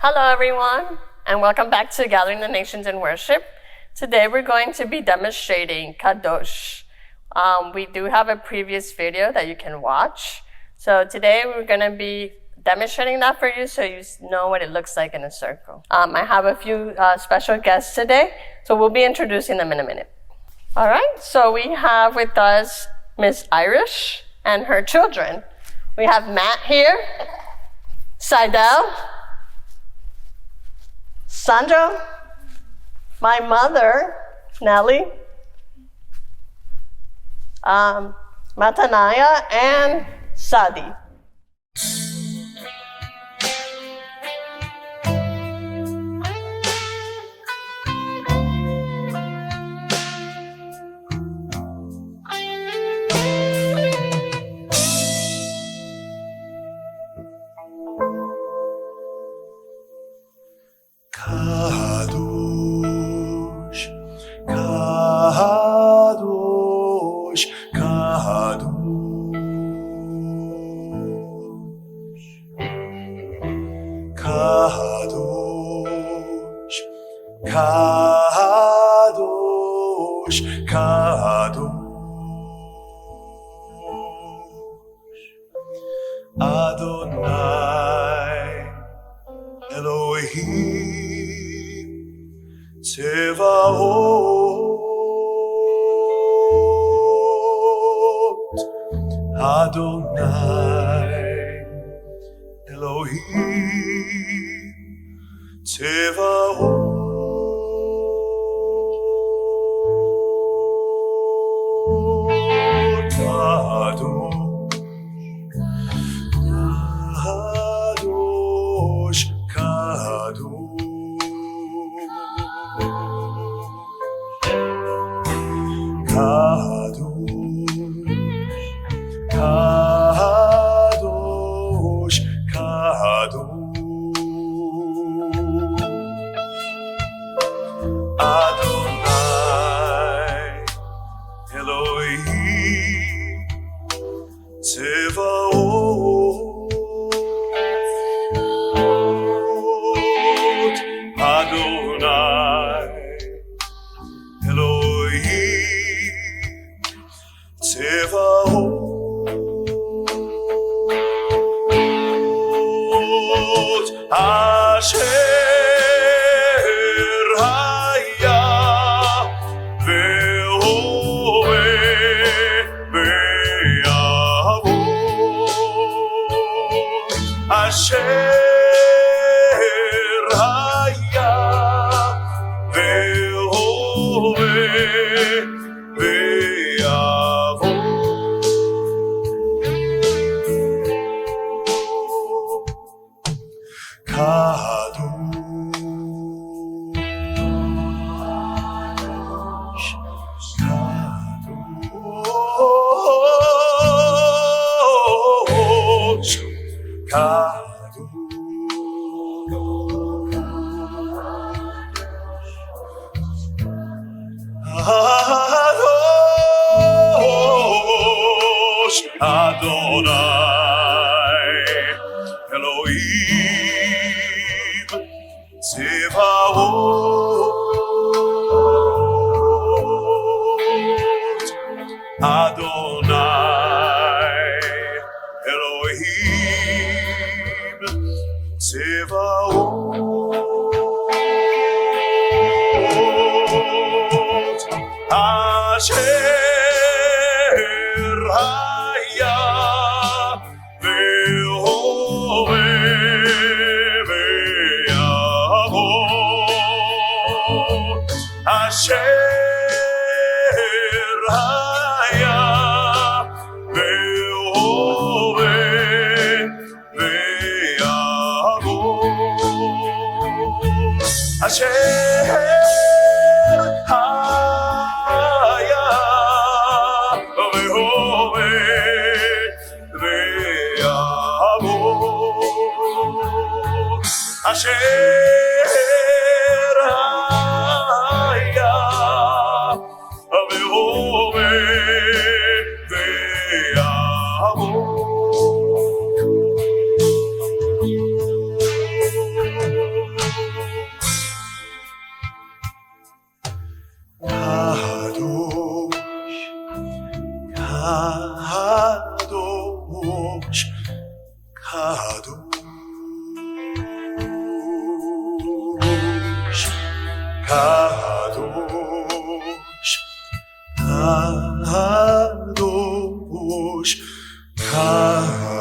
Hello everyone, and welcome back to Gathering the Nations in Worship. Today we're going to be demonstrating Kadosh. We do have a previous video that you can watch. So today we're going to be demonstrating that for you so you know what it looks like in a circle. I have a few special guests today, so we'll be introducing them in a minute. All right, so we have with us Miss Irish and her children. We have Matt here, Seidel, Sandra, my mother, Nellie, Matanaya, and Sadi. Kadosh, Kadosh, Kadosh, Kadosh, Kadosh, Kadosh, Adonai, Elohim, Tzevaot, Adonai, Elohim, Tzevaot, Kadosh, Kadosh, Adonai, Elohim, Tzevaot, Adonai, Elohim, Tzevaot, Asher haya ve'hove ve'yavot, Asher haya ve'hove ve'yavot. Kadosh, Kadosh, Kadosh, Adonai, Elohim, Tzevaot, Adonai, Elohim, Tzevaot, Asher haya ve'hove ve'yavot, Asher haya ve'hove ve'yavot, Asher haya ve'hove ve'yavot, Asher haya ve'hove ve'yavot. Kadosh, Kadosh, Kadosh, Kadosh, Kadosh.